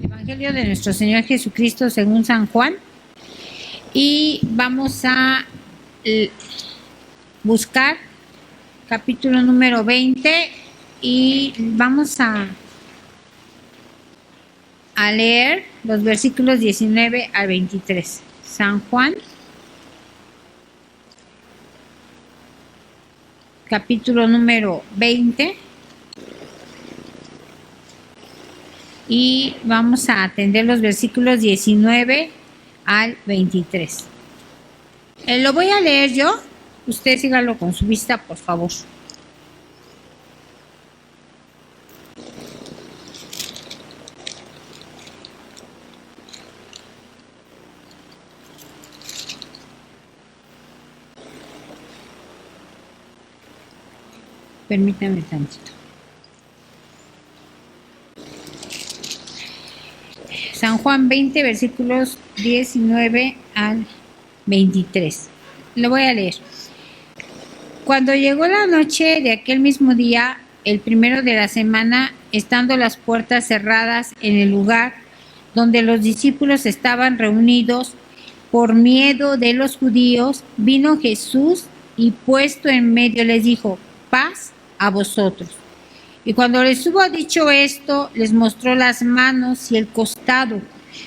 Evangelio de nuestro Señor Jesucristo según San Juan, y vamos a buscar capítulo número 20 y vamos a leer los versículos 19 al 23. San Juan, capítulo número 20. Y vamos a atender los versículos 19 al 23. Lo voy a leer yo. Usted sígalo con su vista, por favor. Permítame tantito. San Juan 20, versículos 19 al 23. Lo voy a leer. Cuando llegó la noche de aquel mismo día, el primero de la semana, estando las puertas cerradas en el lugar donde los discípulos estaban reunidos, por miedo de los judíos, vino Jesús y puesto en medio les dijo: paz a vosotros. Y cuando les hubo dicho esto, les mostró las manos y el costado,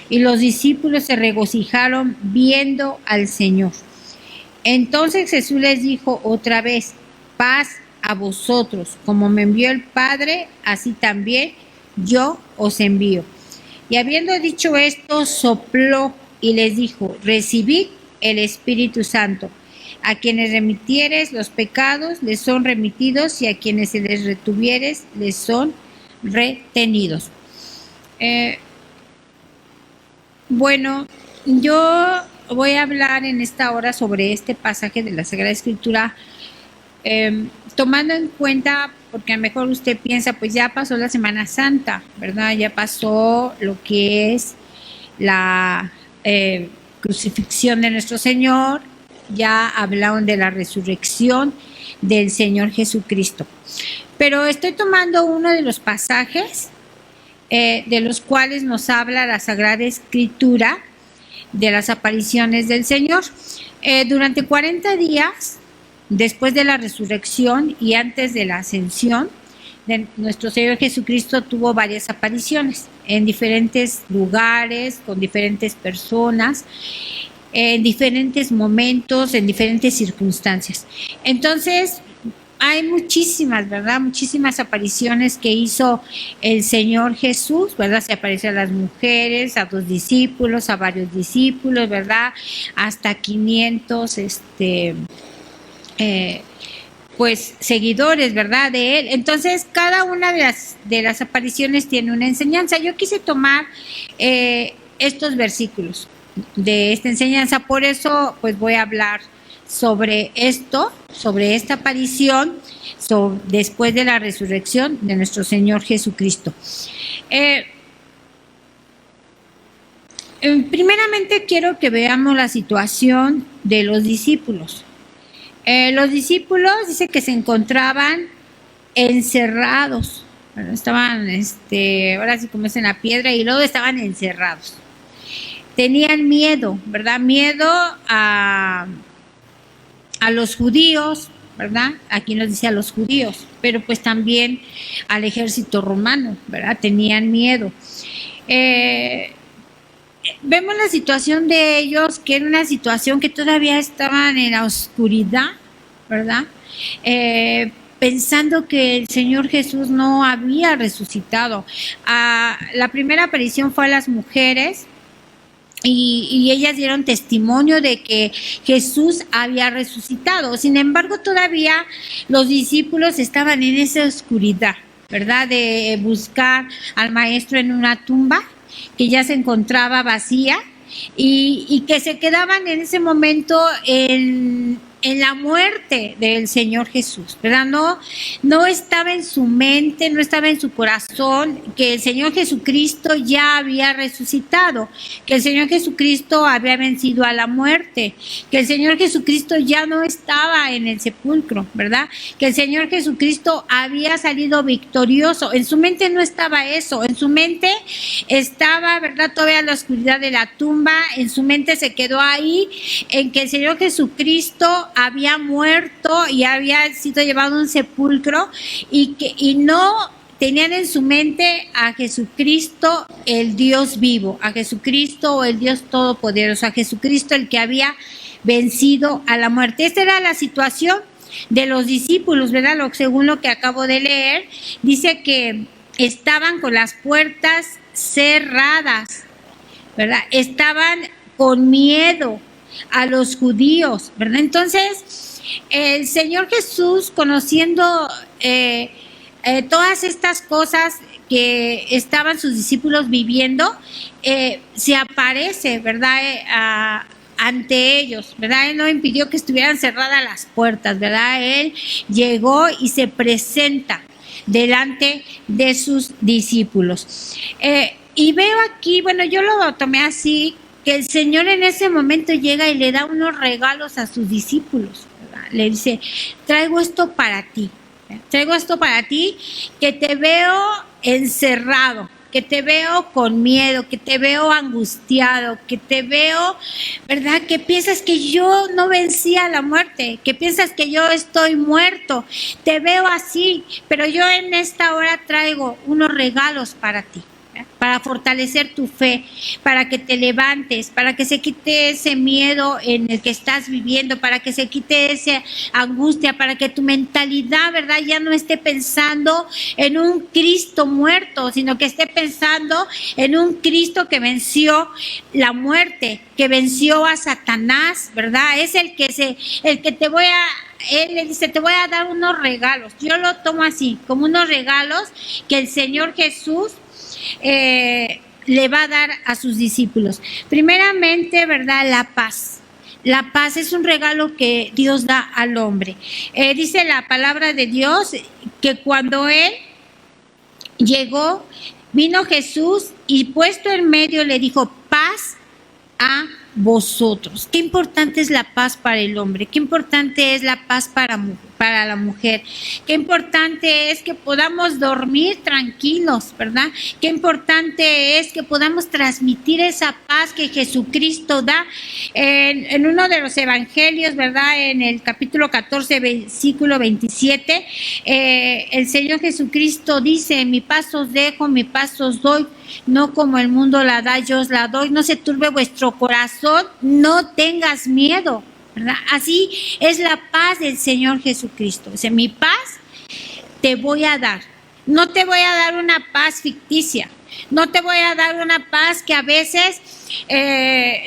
y los discípulos se regocijaron viendo al Señor. Entonces Jesús les dijo otra vez: paz a vosotros, como me envió el Padre, así también yo os envío. Y habiendo dicho esto, sopló y les dijo: recibid el Espíritu Santo. A quienes remitieres los pecados les son remitidos, y a quienes se les retuvieres les son retenidos. Bueno, yo voy a hablar en esta hora sobre este pasaje de la Sagrada Escritura, tomando en cuenta, porque a lo mejor usted piensa, pues ya pasó la Semana Santa, ¿verdad? Ya pasó lo que es la crucifixión de nuestro Señor. Ya hablaron de la resurrección del Señor Jesucristo. Pero estoy tomando uno de los pasajes de los cuales nos habla la Sagrada Escritura de las apariciones del Señor. Durante 40 días, después de la resurrección y antes de la ascensión, de nuestro Señor Jesucristo tuvo varias apariciones en diferentes lugares, con diferentes personas, en diferentes momentos, en diferentes circunstancias. Entonces, hay muchísimas, ¿verdad? Muchísimas apariciones que hizo el Señor Jesús, ¿verdad? Se apareció a las mujeres, a los discípulos, a varios discípulos, ¿verdad? Hasta 500, pues, seguidores, ¿verdad? De él. Entonces, cada una de las apariciones tiene una enseñanza. Yo quise tomar estos versículos de esta enseñanza, por eso pues voy a hablar sobre esto, sobre esta aparición después de la resurrección de nuestro Señor Jesucristo. Primeramente quiero que veamos la situación de los discípulos. Los discípulos dice que se encontraban encerrados, bueno, estaban ahora sí como es en la piedra, y luego estaban encerrados. Tenían miedo, ¿verdad? Miedo a los judíos, ¿verdad? Aquí nos dice a los judíos, pero pues también al ejército romano, ¿verdad? Tenían miedo. Vemos la situación de ellos, que era una situación que todavía estaban en la oscuridad, ¿verdad? Pensando que el Señor Jesús no había resucitado. La primera aparición fue a las mujeres, y ellas dieron testimonio de que Jesús había resucitado. Sin embargo, todavía los discípulos estaban en esa oscuridad, ¿verdad? De buscar al maestro en una tumba que ya se encontraba vacía, y que se quedaban en ese momento en en la muerte del Señor Jesús, ¿verdad? No estaba en su mente, no estaba en su corazón que el Señor Jesucristo ya había resucitado, que el Señor Jesucristo había vencido a la muerte, que el Señor Jesucristo ya no estaba en el sepulcro, ¿verdad? Que el Señor Jesucristo había salido victorioso. En su mente no estaba eso, en su mente estaba, ¿verdad?, todavía la oscuridad de la tumba, en su mente se quedó ahí, en que el Señor Jesucristo había muerto y había sido llevado a un sepulcro y no tenían en su mente a Jesucristo el Dios vivo, a Jesucristo el Dios todopoderoso, a Jesucristo el que había vencido a la muerte. Esta era la situación de los discípulos, ¿verdad? Según lo que acabo de leer, dice que estaban con las puertas cerradas, ¿verdad? Estaban con miedo a los judíos, ¿verdad? Entonces, el Señor Jesús, conociendo todas estas cosas que estaban sus discípulos viviendo, se aparece, ¿verdad?, ante ellos, ¿verdad? Él no impidió que estuvieran cerradas las puertas, ¿verdad? Él llegó y se presenta delante de sus discípulos. Y veo aquí, bueno, yo lo tomé así, que el Señor en ese momento llega y le da unos regalos a sus discípulos, ¿verdad? Le dice, traigo esto para ti, que te veo encerrado, que te veo con miedo, que te veo angustiado, que te veo, ¿verdad?, que piensas que yo no vencí a la muerte, que piensas que yo estoy muerto, te veo así, pero yo en esta hora traigo unos regalos para ti, para fortalecer tu fe, para que te levantes, para que se quite ese miedo en el que estás viviendo, para que se quite esa angustia, para que tu mentalidad, ¿verdad?, ya no esté pensando en un Cristo muerto, sino que esté pensando en un Cristo que venció la muerte, que venció a Satanás, ¿verdad? Es el que él le dice, te voy a dar unos regalos. Yo lo tomo así, como unos regalos que el Señor Jesús le va a dar a sus discípulos. Primeramente, ¿verdad?, la paz. La paz es un regalo que Dios da al hombre. Dice la palabra de Dios que cuando Él llegó, vino Jesús y puesto en medio le dijo, paz a vosotros. Qué importante es la paz para el hombre, qué importante es la paz para la mujer, qué importante es que podamos dormir tranquilos, ¿verdad? Qué importante es que podamos transmitir esa paz que Jesucristo da. En uno de los evangelios, ¿verdad?, en el capítulo 14, versículo 27, el Señor Jesucristo dice, mi paz os dejo, mi paz os doy, no como el mundo la da, yo os la doy, no se turbe vuestro corazón, no tengas miedo, ¿verdad? Así es la paz del Señor Jesucristo. Dice, mi paz te voy a dar, no te voy a dar una paz ficticia, no te voy a dar una paz que a veces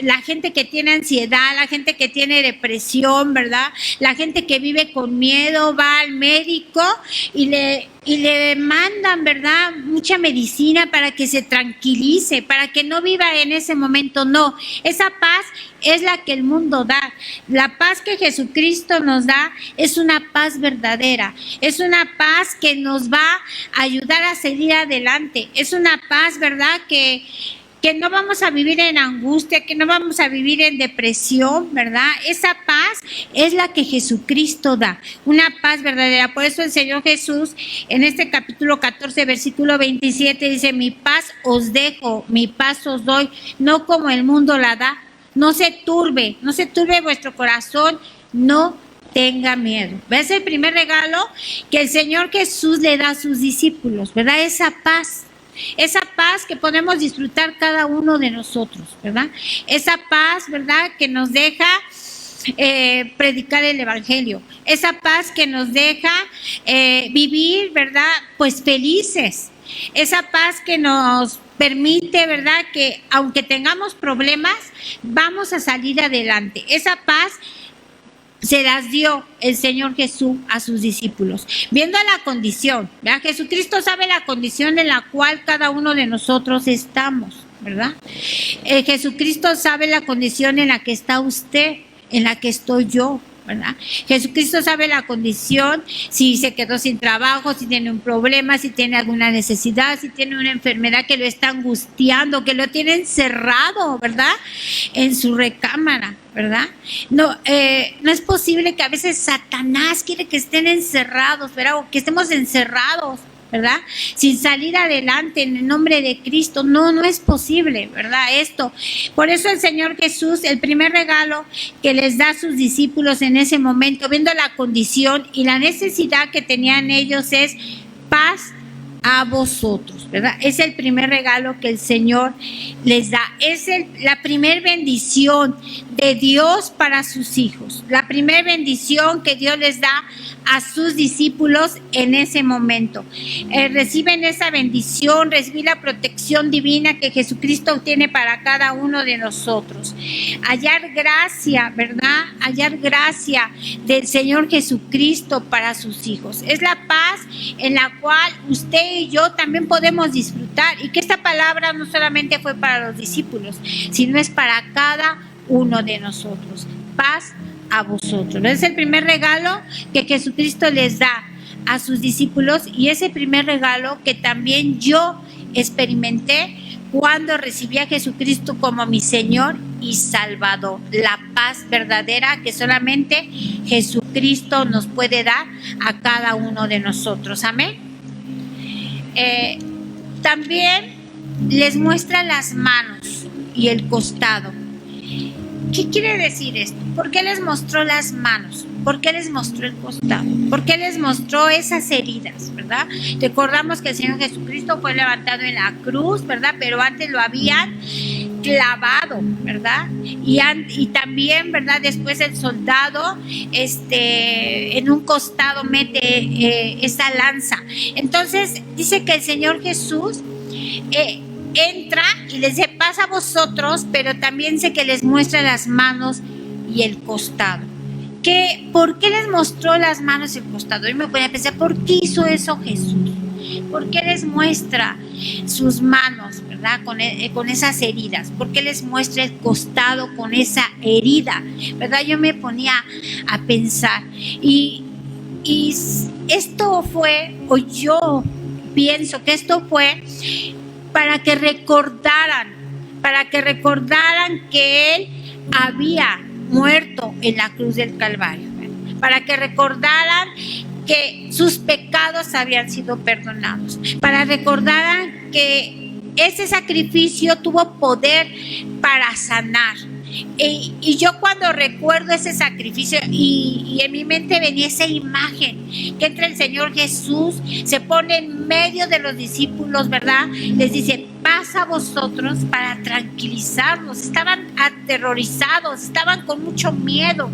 la gente que tiene ansiedad, la gente que tiene depresión, ¿verdad?, la gente que vive con miedo, va al médico y le mandan, ¿verdad?, mucha medicina para que se tranquilice, para que no viva en ese momento. No, esa paz es la que el mundo da. La paz que Jesucristo nos da es una paz verdadera, es una paz que nos va a ayudar a seguir adelante, es una paz, ¿verdad?, que no vamos a vivir en angustia, que no vamos a vivir en depresión, ¿verdad? Esa paz es la que Jesucristo da, una paz verdadera. Por eso el Señor Jesús en este capítulo 14, versículo 27 dice, mi paz os dejo, mi paz os doy, no como el mundo la da. No se turbe vuestro corazón, no tenga miedo. ¿Ves? El primer regalo que el Señor Jesús le da a sus discípulos, ¿verdad? Esa paz que podemos disfrutar cada uno de nosotros, ¿verdad? Esa paz, ¿verdad?, que nos deja predicar el evangelio, esa paz que nos deja vivir, ¿verdad?, pues felices, esa paz que nos permite, ¿verdad?, que aunque tengamos problemas, vamos a salir adelante. Esa paz se las dio el Señor Jesús a sus discípulos, viendo la condición, ¿verdad? Jesucristo sabe la condición en la cual cada uno de nosotros estamos, ¿verdad? Jesucristo sabe la condición en la que está usted, en la que estoy yo, ¿verdad? Jesucristo sabe la condición, si se quedó sin trabajo, si tiene un problema, si tiene alguna necesidad, si tiene una enfermedad que lo está angustiando, que lo tiene encerrado, ¿verdad? En su recámara, ¿verdad? No es posible que a veces Satanás quiere que estén encerrados, ¿verdad? O que estemos encerrados, ¿verdad? Sin salir adelante en el nombre de Cristo. No es posible, ¿verdad? Esto. Por eso el Señor Jesús, el primer regalo que les da a sus discípulos en ese momento, viendo la condición y la necesidad que tenían ellos, es paz a vosotros, ¿verdad? Es el primer regalo que el Señor les da. Es la primer bendición de Dios para sus hijos. La primer bendición que Dios les da a sus discípulos en ese momento. Reciben esa bendición, reciben la protección divina que Jesucristo tiene para cada uno de nosotros. Hallar gracia, ¿verdad? Hallar gracia del Señor Jesucristo para sus hijos. Es la paz en la cual usted y yo también podemos disfrutar, y que esta palabra no solamente fue para los discípulos, sino es para cada uno de nosotros. Paz a vosotros. Es el primer regalo que Jesucristo les da a sus discípulos, y ese primer regalo que también yo experimenté cuando recibí a Jesucristo como mi Señor y Salvador. La paz verdadera que solamente Jesucristo nos puede dar a cada uno de nosotros. Amén. También les muestra las manos y el costado. ¿Qué quiere decir esto? ¿Por qué les mostró las manos? ¿Por qué les mostró el costado? ¿Por qué les mostró esas heridas, verdad? Recordamos que el Señor Jesucristo fue levantado en la cruz, ¿verdad? Pero antes lo habían clavado, ¿verdad? Y también, ¿verdad? Después el soldado en un costado mete esa lanza. Entonces dice que el Señor Jesús entra y les dice paz a vosotros, pero también sé que les muestra las manos y el costado. ¿Por qué les mostró las manos y el costado? Y me voy a pensar, ¿por qué hizo eso Jesús? ¿Por qué les muestra sus manos, verdad? Con esas heridas. ¿Por qué les muestra el costado con esa herida? ¿Verdad? Yo me ponía a pensar. Y esto fue, o yo pienso que esto fue para que recordaran que Él había muerto en la cruz del Calvario, para que recordaran que sus pecados habían sido perdonados, para recordaran que ese sacrificio tuvo poder para sanar. Y yo cuando recuerdo ese sacrificio y en mi mente venía esa imagen que entra el Señor Jesús, se pone en medio de los discípulos, ¿verdad? Les dice paz a vosotros, para tranquilizarlos. Estaban aterrorizados, estaban con mucho miedo.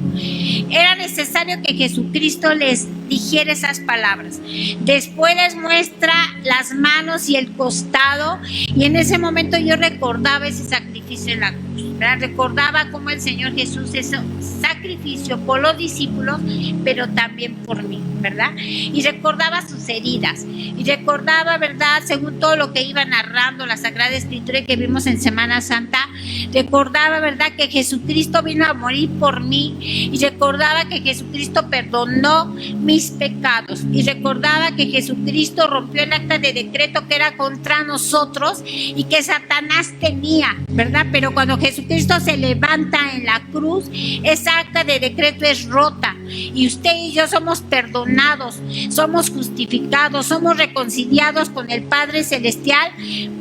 Era necesario que Jesucristo les dijera esas palabras. Después les muestra las manos y el costado, y en ese momento yo recordaba ese sacrificio en la cruz, ¿verdad? Recordaba cómo el Señor Jesús hizo sacrificio por los discípulos, pero también por mí, ¿verdad? Y recordaba sus heridas, y recordaba, ¿verdad? Según todo lo que iba narrando la Sagrada Escritura que vimos en Semana Santa, recordaba, ¿verdad? Que Jesucristo vino a morir por mí, y recordaba que Jesucristo perdonó mis pecados, y recordaba que Jesucristo rompió el acta de decreto que era contra nosotros y que Satanás tenía, ¿verdad? Pero cuando Jesucristo se levanta en la cruz, esa acta de decreto es rota, y usted y yo somos perdonados, somos justificados, somos reconciliados con el Padre Celestial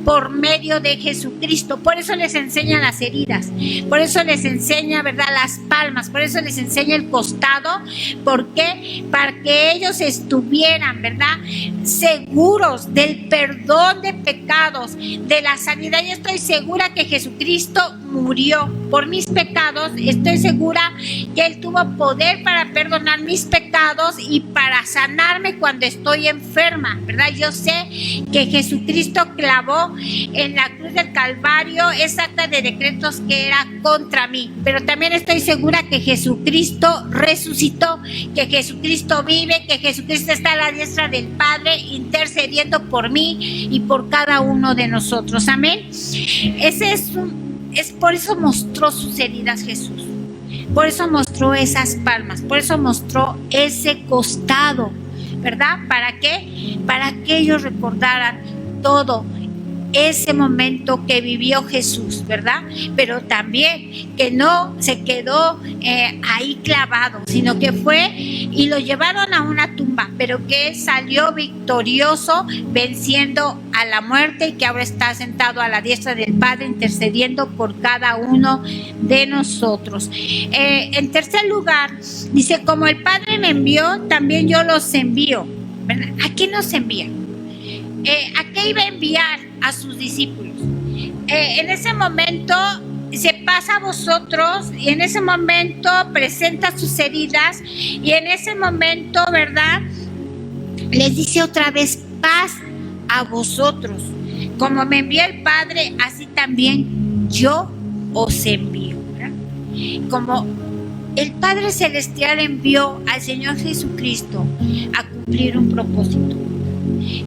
por medio de Jesucristo. Por eso les enseña las heridas, por eso les enseña, ¿verdad?, las palmas, por eso les enseña el costado. ¿Por qué? Para que ellos estuvieran, ¿verdad?, seguros del perdón de pecados, de la sanidad. Yo estoy segura que Jesucristo murió por mis pecados, estoy segura que Él tuvo poder para perdonar mis pecados y para sanarme cuando estoy enferma, ¿verdad? Yo sé que Jesucristo clavó en la cruz del Calvario esa acta de decretos que era contra mí, pero también estoy segura que Jesucristo resucitó, que Jesucristo vive, que Jesucristo está a la diestra del Padre intercediendo por mí y por cada uno de nosotros. Amén. Es por eso mostró sus heridas Jesús, Por eso mostró esas palmas, por eso mostró ese costado, ¿verdad? ¿Para qué? Para que ellos recordaran todo ese momento que vivió Jesús, ¿verdad? Pero también que no se quedó ahí clavado, sino que fue y lo llevaron a una tumba, pero que él salió victorioso, venciendo a la muerte, y que ahora está sentado a la diestra del Padre, intercediendo por cada uno de nosotros. En tercer lugar, dice, como el Padre me envió, también yo los envío, ¿verdad? ¿A quién nos envía? ¿A qué iba a enviar? A sus discípulos. En ese momento se pasa a vosotros, y en ese momento presenta sus heridas, y en ese momento, ¿verdad?, les dice otra vez: paz a vosotros. Como me envió el Padre, así también yo os envío, ¿verdad? Como el Padre Celestial envió al Señor Jesucristo a cumplir un propósito.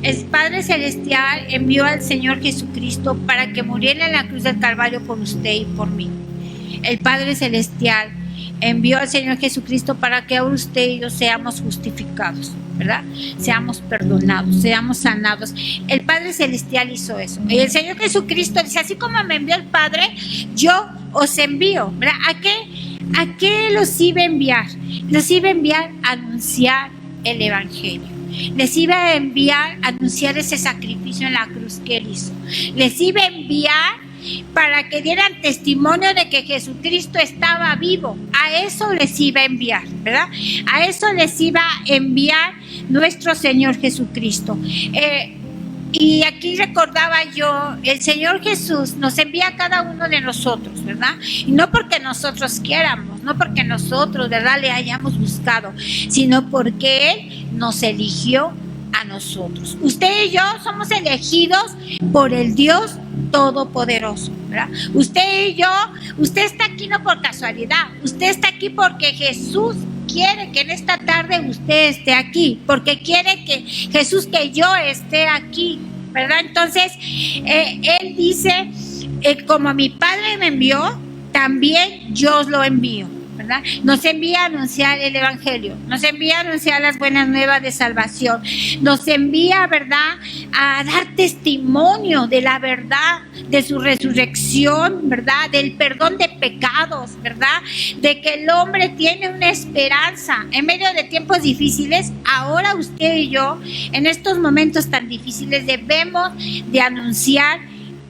El Padre Celestial envió al Señor Jesucristo para que muriera en la cruz del Calvario por usted y por mí. El Padre Celestial envió al Señor Jesucristo para que ahora usted y yo seamos justificados, ¿verdad? Seamos perdonados, seamos sanados. El Padre Celestial hizo eso. Y el Señor Jesucristo dice: así como me envió el Padre, yo os envío, ¿verdad? ¿A qué los iba a enviar? Los iba a enviar a anunciar el Evangelio. Les iba a enviar a anunciar ese sacrificio en la cruz que él hizo. Les iba a enviar para que dieran testimonio de que Jesucristo estaba vivo. A eso les iba a enviar, ¿verdad? A eso les iba a enviar nuestro Señor Jesucristo. Y aquí recordaba yo, el Señor Jesús nos envía a cada uno de nosotros, ¿verdad? Y no porque nosotros quieramos, no porque nosotros, ¿verdad?, le hayamos buscado, sino porque Él nos eligió a nosotros. Usted y yo somos elegidos por el Dios Todopoderoso, ¿verdad? Usted y yo, usted está aquí no por casualidad, usted está aquí porque Jesús quiere que en esta tarde usted esté aquí, porque quiere que Jesús, que yo esté aquí, ¿verdad? Entonces, Él dice, como mi Padre me envió, también yo os lo envío, ¿verdad? Nos envía a anunciar el Evangelio, nos envía a anunciar las buenas nuevas de salvación, nos envía, ¿verdad?, a dar testimonio de la verdad, de su resurrección, ¿verdad?, del perdón de pecados, ¿verdad?, de que el hombre tiene una esperanza en medio de tiempos difíciles. Ahora usted y yo, en estos momentos tan difíciles, debemos de anunciar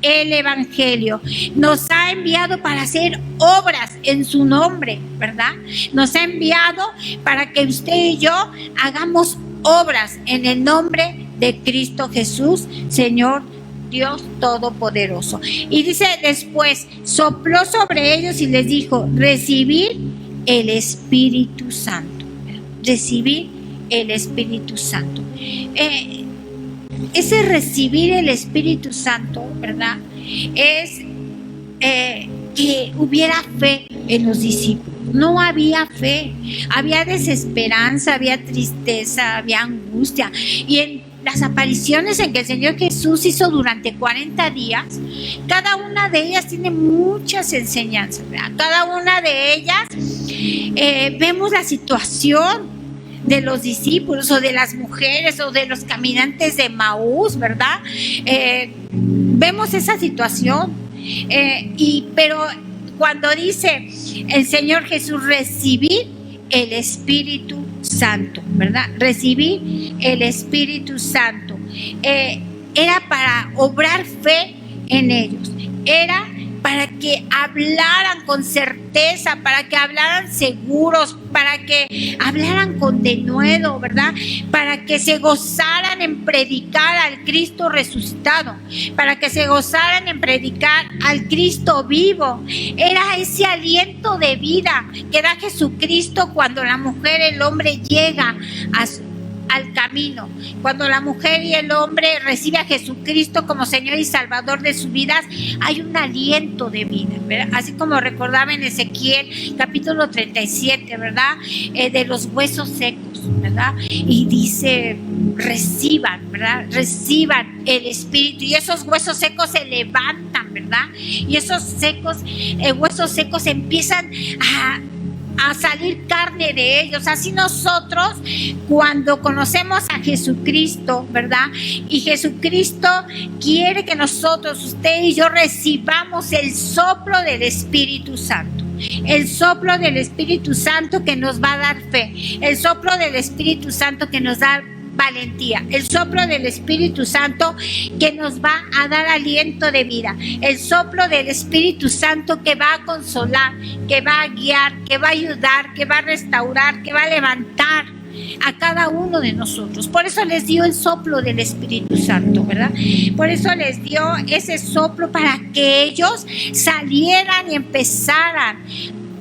el Evangelio. Nos ha enviado para hacer obras en su nombre, ¿verdad? Nos ha enviado para que usted y yo hagamos obras en el nombre de Cristo Jesús, Señor Dios Todopoderoso. Y dice después, sopló sobre ellos y les dijo: recibid el Espíritu Santo. Recibid el Espíritu Santo. Ese recibir el Espíritu Santo, ¿verdad?, es que hubiera fe en los discípulos. No había fe, había desesperanza, había tristeza, había angustia. Y en las apariciones en que el Señor Jesús hizo durante 40 días, cada una de ellas tiene muchas enseñanzas, ¿verdad? Cada una de ellas vemos la situación de los discípulos o de las mujeres o de los caminantes de Maús, ¿verdad? Vemos esa situación, pero cuando dice el Señor Jesús recibir el Espíritu Santo, ¿verdad? Recibir el Espíritu Santo, era para obrar fe en ellos, era para que hablaran con certeza, para que hablaran seguros, para que hablaran con denuedo, ¿verdad? Para que se gozaran en predicar al Cristo resucitado, para que se gozaran en predicar al Cristo vivo. Era ese aliento de vida que da Jesucristo cuando la mujer y el hombre llega al camino, cuando la mujer y el hombre reciben a Jesucristo como Señor y Salvador de sus vidas. Hay un aliento de vida, ¿verdad? Así como recordaba en Ezequiel capítulo 37, ¿verdad? De los huesos secos, ¿verdad? Y dice, reciban, ¿verdad? Reciban el Espíritu, y esos huesos secos se levantan, ¿verdad? Y esos huesos secos empiezan a salir carne de ellos. Así nosotros, cuando conocemos a Jesucristo, ¿verdad? Y Jesucristo quiere que nosotros, usted y yo, recibamos el soplo del Espíritu Santo. El soplo del Espíritu Santo que nos va a dar fe. El soplo del Espíritu Santo que nos da valentía. El soplo del Espíritu Santo que nos va a dar aliento de vida. El soplo del Espíritu Santo que va a consolar, que va a guiar, que va a ayudar, que va a restaurar, que va a levantar a cada uno de nosotros. Por eso les dio el soplo del Espíritu Santo, ¿verdad? Por eso les dio ese soplo para que ellos salieran y empezaran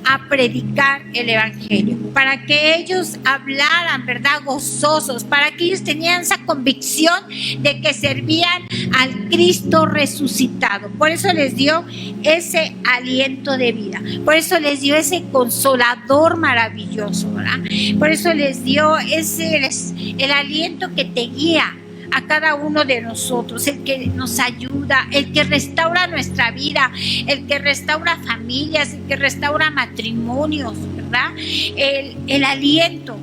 a predicar el Evangelio, para que ellos hablaran, ¿verdad? Gozosos, para que ellos tenían esa convicción de que servían al Cristo resucitado. Por eso les dio ese aliento de vida, por eso les dio ese consolador maravilloso, ¿verdad? Por eso les dio el aliento que te guía a cada uno de nosotros, el que nos ayuda, el que restaura nuestra vida, el que restaura familias, el que restaura matrimonios, ¿verdad? El aliento,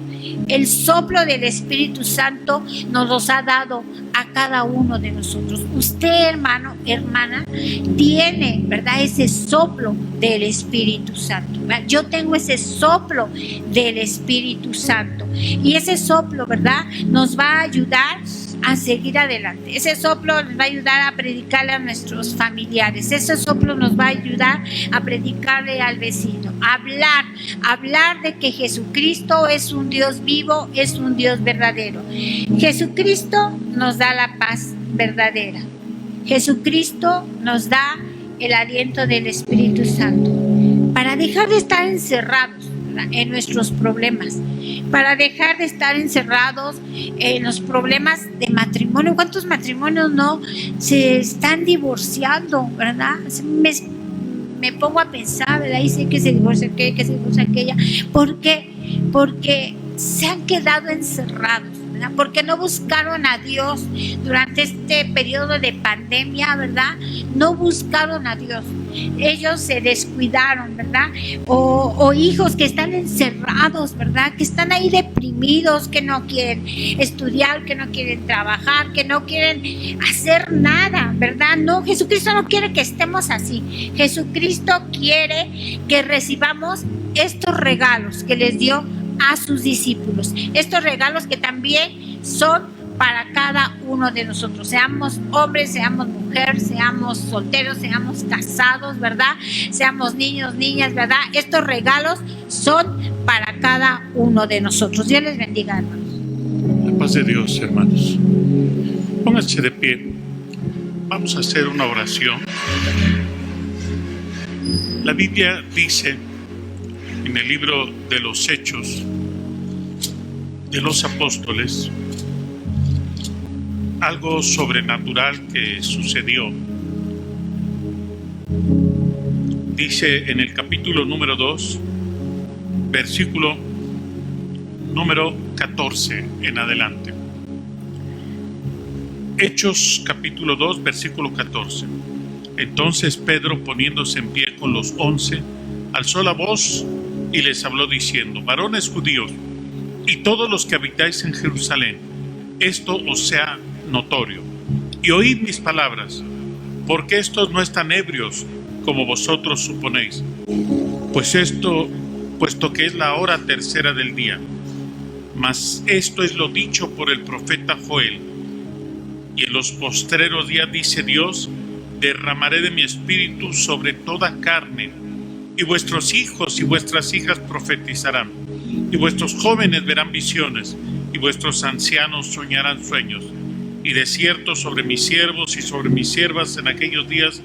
el soplo del Espíritu Santo nos los ha dado a cada uno de nosotros. Usted, hermano, hermana, tiene, ¿verdad?, ese soplo del Espíritu Santo, ¿verdad? Yo tengo ese soplo del Espíritu Santo y ese soplo, ¿verdad?, nos va a ayudar a seguir adelante. Ese soplo nos va a ayudar a predicarle a nuestros familiares. Ese soplo nos va a ayudar a predicarle al vecino, a hablar de que Jesucristo es un Dios vivo, es un Dios verdadero. Jesucristo nos da la paz verdadera. Jesucristo nos da el aliento del Espíritu Santo para dejar de estar encerrados en nuestros problemas, para dejar de estar encerrados en los problemas de matrimonio. ¿Cuántos matrimonios no se están divorciando, verdad? Me pongo a pensar, ¿verdad? Dice que se divorcia aquella, que se divorcia aquella. ¿Por qué? Porque se han quedado encerrados, ¿verdad? Porque no buscaron a Dios durante este periodo de pandemia, ¿verdad? No buscaron a Dios. Ellos se descuidaron, ¿verdad? O hijos que están encerrados, ¿verdad? Que están ahí deprimidos, que no quieren estudiar, que no quieren trabajar, que no quieren hacer nada, ¿verdad? No, Jesucristo no quiere que estemos así. Jesucristo quiere que recibamos estos regalos que les dio a sus discípulos. Estos regalos que también son para cada uno de nosotros, seamos hombres, seamos mujeres, seamos solteros, seamos casados, ¿verdad? Seamos niños, niñas, ¿verdad? Estos regalos son para cada uno de nosotros. Dios les bendiga, hermanos. La paz de Dios, hermanos. Pónganse de pie. Vamos a hacer una oración. La Biblia dice en el libro de los Hechos de los Apóstoles algo sobrenatural que sucedió. Dice en el capítulo número 2, versículo número 14 en adelante. Hechos capítulo 2, versículo 14. Entonces Pedro, poniéndose en pie con los 11, alzó la voz y les habló diciendo: varones judíos y todos los que habitáis en Jerusalén, esto os sea notorio, y oíd mis palabras, porque estos no están ebrios como vosotros suponéis, puesto que es la hora tercera del día. Mas esto es lo dicho por el profeta Joel. Y en los postreros días, dice Dios, derramaré de mi espíritu sobre toda carne, y vuestros hijos y vuestras hijas profetizarán, y vuestros jóvenes verán visiones, y vuestros ancianos soñarán sueños. Y de cierto sobre mis siervos y sobre mis siervas en aquellos días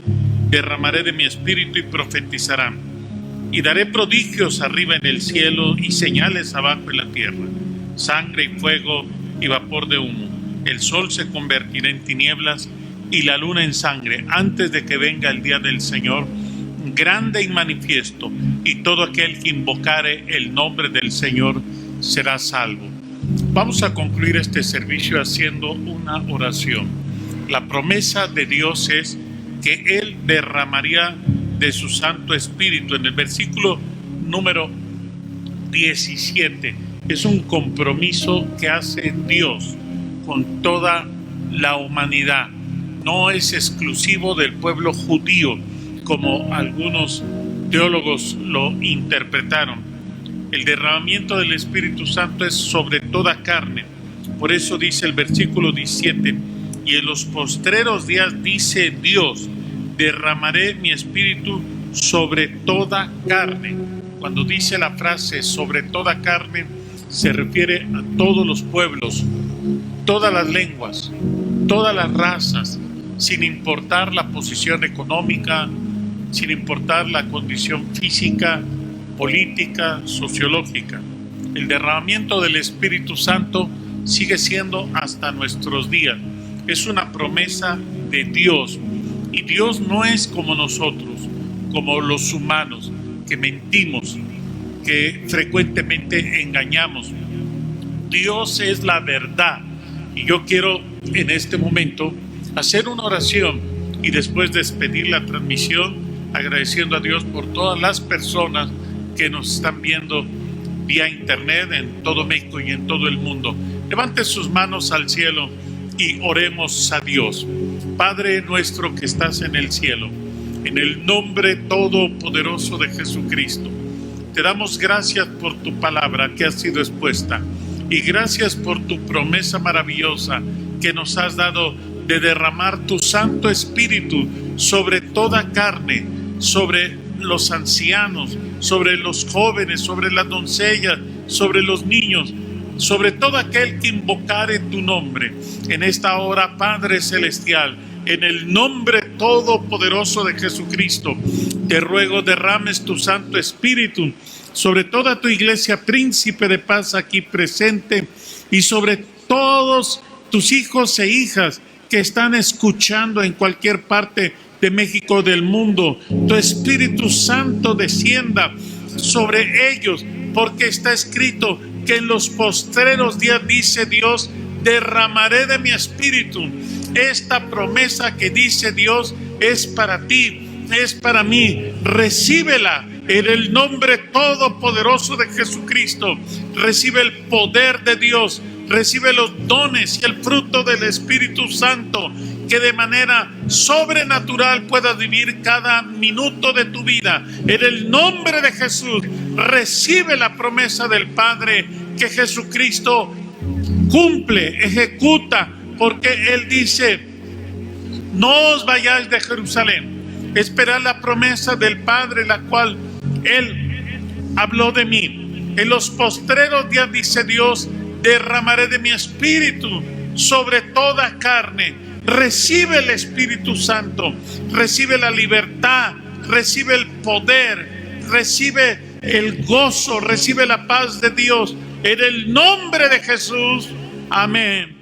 derramaré de mi espíritu y profetizarán. Y daré prodigios arriba en el cielo y señales abajo en la tierra, sangre y fuego y vapor de humo. El sol se convertirá en tinieblas y la luna en sangre antes de que venga el día del Señor, grande y manifiesto, y todo aquel que invocare el nombre del Señor será salvo. Vamos a concluir este servicio haciendo una oración. La promesa de Dios es que Él derramaría de su Santo Espíritu. En el versículo número 17. Es un compromiso que hace Dios con toda la humanidad. No es exclusivo del pueblo judío, como algunos teólogos lo interpretaron. El derramamiento del Espíritu Santo es sobre toda carne. Por eso dice el versículo 17, y en los postreros días, dice Dios, derramaré mi espíritu sobre toda carne. Cuando dice la frase sobre toda carne, se refiere a todos los pueblos, todas las lenguas, todas las razas, sin importar la posición económica, sin importar la condición física, política, sociológica. El derramamiento del Espíritu Santo sigue siendo hasta nuestros días. Es una promesa de Dios. Y Dios no es como nosotros, como los humanos, que mentimos, que frecuentemente engañamos. Dios es la verdad. Y yo quiero en este momento hacer una oración y después despedir la transmisión, agradeciendo a Dios por todas las personas que nos están viendo vía internet en todo México y en todo el mundo. Levante sus manos al cielo y oremos a Dios. Padre nuestro que estás en el cielo, en el nombre todopoderoso de Jesucristo, te damos gracias por tu palabra que ha sido expuesta y gracias por tu promesa maravillosa que nos has dado de derramar tu Santo Espíritu sobre toda carne, sobre los ancianos, sobre los jóvenes, sobre las doncellas, sobre los niños, sobre todo aquel que invocare tu nombre. En esta hora, Padre Celestial, en el nombre todopoderoso de Jesucristo, te ruego derrames tu Santo Espíritu sobre toda tu iglesia Príncipe de Paz aquí presente y sobre todos tus hijos e hijas que están escuchando en cualquier parte de México, del mundo. Tu Espíritu Santo descienda sobre ellos, porque está escrito que en los postreros días, dice Dios, derramaré de mi espíritu. Esta promesa que dice Dios es para ti, es para mí. Recíbela en el nombre todopoderoso de Jesucristo. Recibe el poder de Dios, recibe los dones y el fruto del Espíritu Santo, que de manera sobrenatural puedas vivir cada minuto de tu vida. En el nombre de Jesús, recibe la promesa del Padre que Jesucristo cumple, ejecuta, porque Él dice: no os vayáis de Jerusalén, esperad la promesa del Padre, la cual Él habló de mí. En los postreros días, dice Dios, derramaré de mi espíritu sobre toda carne. Recibe el Espíritu Santo, recibe la libertad, recibe el poder, recibe el gozo, recibe la paz de Dios. En el nombre de Jesús, amén.